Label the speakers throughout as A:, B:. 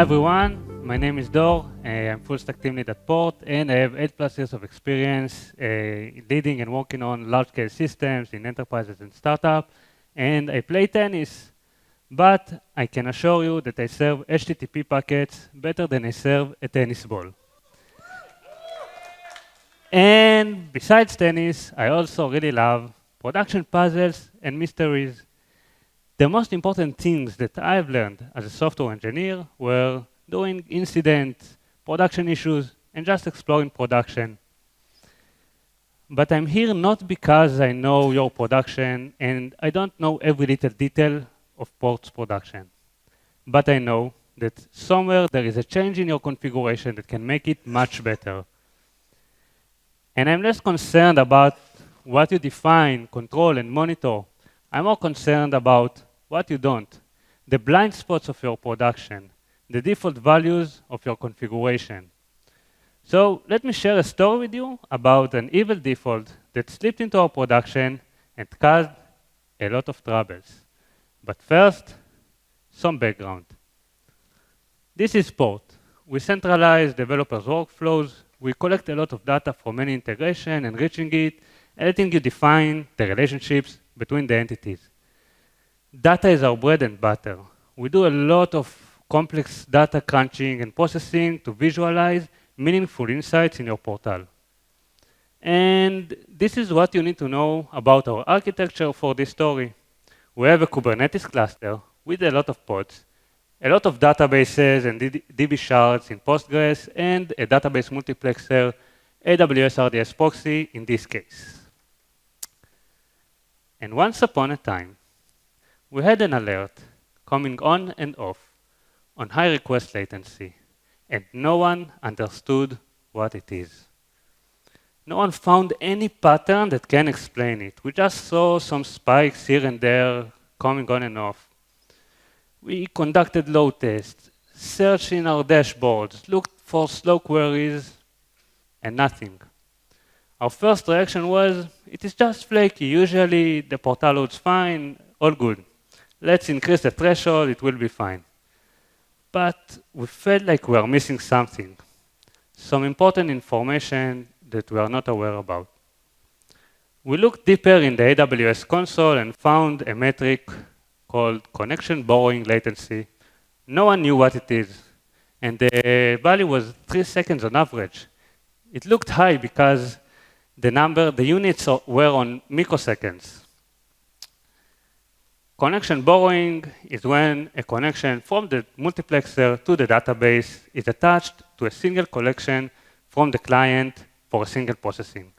A: everyone, my name is Dor. I'm full stack team lead at Port, and I have 8+ years of experience leading and working on large-scale systems in enterprises and startups. And I play tennis, but I can assure you that I serve HTTP packets better than I serve a tennis ball. And besides tennis, I also really love production puzzles and mysteries. The most important things that I've learned as a software engineer were doing incidents, production issues, and just exploring production. But I'm here not because I know your production, and I don't know every little detail of Port's production. But I know that somewhere there is a change in your configuration that can make it much better. And I'm less concerned about what you define, control, and monitor. I'm more concerned about what you don't, the blind spots of your production, the default values of your configuration. So let me share a story with you about an evil default that slipped into our production and caused a lot of troubles. But first, some background. This is Port. We centralize developers' workflows. We collect a lot of data from any integration, enriching it, and letting you define the relationships between the entities. Data is our bread and butter. We do a lot of complex data crunching and processing to visualize meaningful insights in your portal. And this is what you need to know about our architecture for this story. We have a Kubernetes cluster with a lot of pods, a lot of databases and DB shards in Postgres, and a database multiplexer, AWS RDS proxy in this case. And once upon a time, we had an alert coming on and off on high request latency, and no one understood what it is. No one found any pattern that can explain it. We just saw some spikes here and there coming on and off. We conducted load tests, searched in our dashboards, looked for slow queries, and nothing. Our first reaction was, it is just flaky. Usually the portal loads fine, all good. Let's increase the threshold, it will be fine. But we felt like we are missing something, some important information that we are not aware about. We looked deeper in the AWS console and found a metric called connection borrowing latency. No one knew what it is, and the value was 3 seconds on average. It looked high because the units were on microseconds. Connection borrowing is when a connection from the multiplexer to the database is attached to a single collection from the client for a single processing.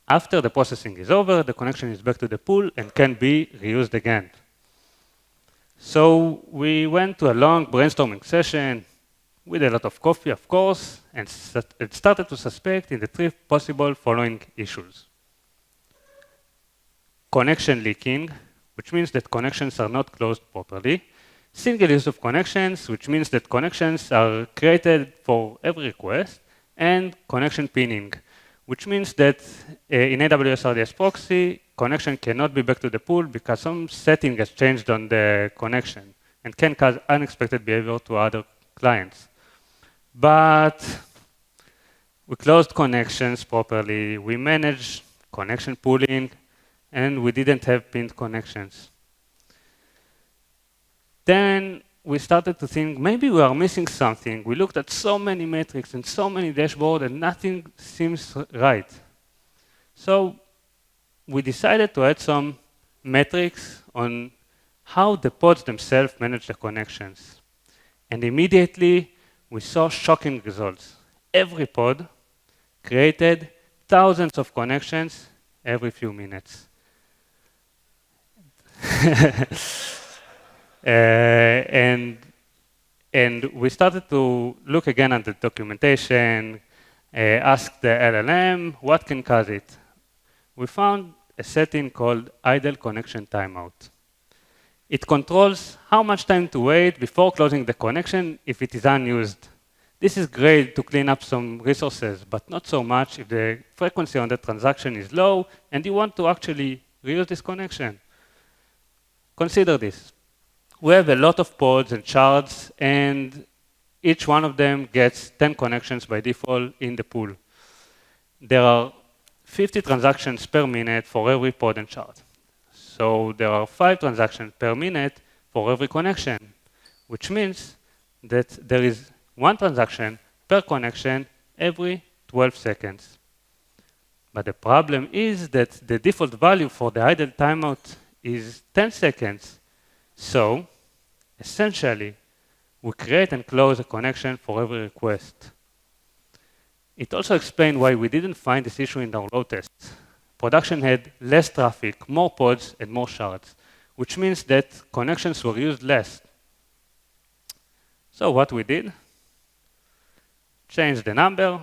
A: After the processing is over, the connection is back to the pool and can be reused again. So we went to a long brainstorming session with a lot of coffee, of course, and started to suspect in the 3 possible following issues. Connection leaking, which means that connections are not closed properly. Single use of connections, which means that connections are created for every request. And connection pinning, which means that in AWS RDS proxy, connection cannot be back to the pool because some setting has changed on the connection and can cause unexpected behavior to other clients. But we closed connections properly, we managed connection pooling, and we didn't have pinned connections. Then we started to think, maybe we are missing something. We looked at so many metrics and so many dashboards, and nothing seems right. So we decided to add some metrics on how the pods themselves manage the connections. And immediately, we saw shocking results. Every pod created thousands of connections every few minutes. And we started to look again at the documentation, ask the LLM, what can cause it? We found a setting called idle connection timeout. It controls how much time to wait before closing the connection if it is unused. This is great to clean up some resources, but not so much if the frequency on the transaction is low and you want to actually reuse this connection. Consider this. We have a lot of pods and shards, and each one of them gets 10 connections by default in the pool. There are 50 transactions per minute for every pod and shard. So there are 5 transactions per minute for every connection, which means that there is 1 transaction per connection every 12 seconds. But the problem is that the default value for the idle timeout is 10 seconds. So, essentially, we create and close a connection for every request. It also explains why we didn't find this issue in our load tests. Production had less traffic, more pods, and more shards, which means that connections were used less. So what we did, change the number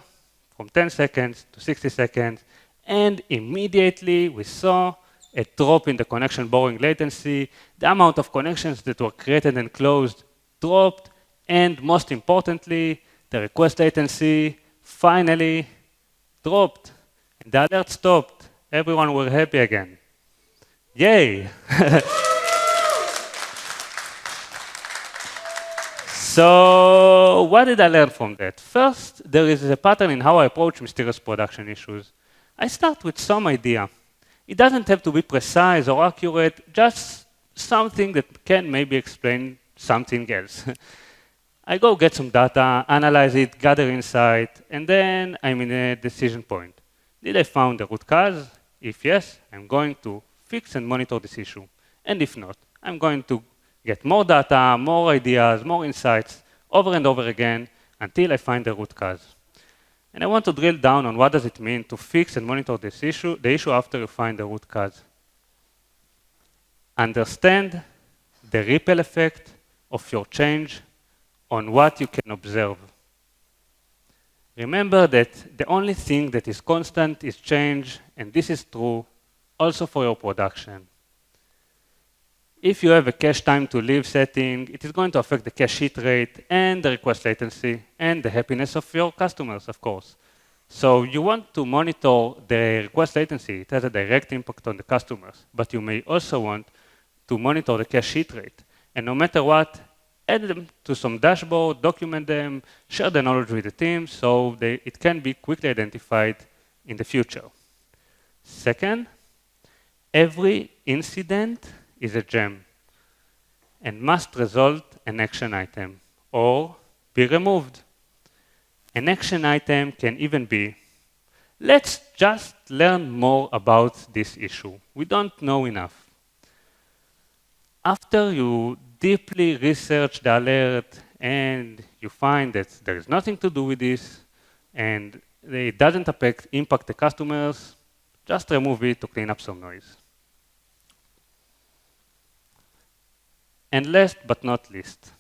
A: from 10 seconds to 60 seconds, and immediately we saw a drop in the connection borrowing latency. The amount of connections that were created and closed dropped, and most importantly, the request latency finally dropped, and the alert stopped. Everyone were happy again. Yay! So what did I learn from that? First, there is a pattern in how I approach mysterious production issues. I start with some idea. It doesn't have to be precise or accurate, just something that can maybe explain something else. I go get some data, analyze it, gather insight, and then I'm in a decision point. Did I find the root cause? If yes, I'm going to fix and monitor this issue. And if not, I'm going to get more data, more ideas, more insights, over and over again, until I find the root cause. And I want to drill down on what does it mean to fix and monitor the issue after you find the root cause. Understand the ripple effect of your change on what you can observe. Remember that the only thing that is constant is change, and this is true also for your production. If you have a cache time to live setting, it is going to affect the cache hit rate and the request latency and the happiness of your customers, of course. So you want to monitor the request latency. It has a direct impact on the customers, but you may also want to monitor the cache hit rate. And no matter what, add them to some dashboard, document them, share the knowledge with the team so it can be quickly identified in the future. Second, every incident is a gem and must result an action item or be removed. An action item can even be, let's just learn more about this issue. We don't know enough. After you deeply research the alert and you find that there is nothing to do with this and it doesn't impact the customers, just remove it to clean up some noise. And last but not least,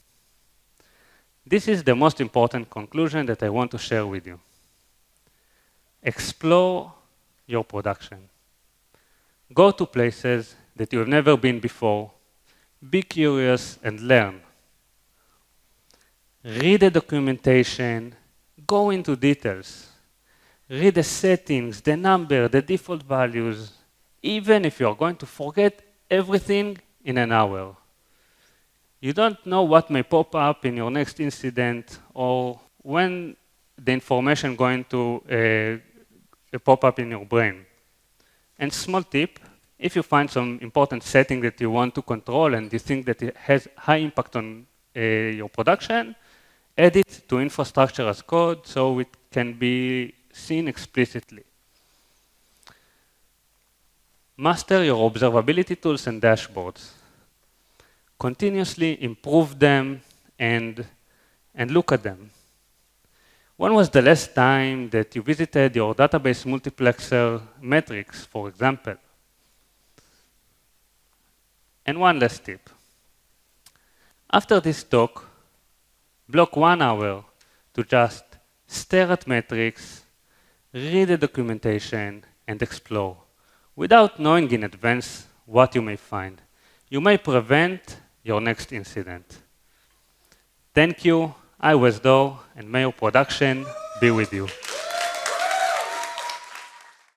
A: this is the most important conclusion that I want to share with you. Explore your production. Go to places that you have never been before. Be curious and learn. Read the documentation. Go into details. Read the settings, the number, the default values, even if you are going to forget everything in an hour. You don't know what may pop up in your next incident or when the information going to pop up in your brain. And small tip, if you find some important setting that you want to control and you think that it has high impact on your production, add it to infrastructure as code so it can be seen explicitly. Master your observability tools and dashboards. Continuously improve them and look at them. When was the last time that you visited your database multiplexer metrics, for example? And one last tip. After this talk, block 1 hour to just stare at metrics, read the documentation, and explore, without knowing in advance what you may find. You may prevent your next incident. Thank you. I was Dor, and may your production be with you.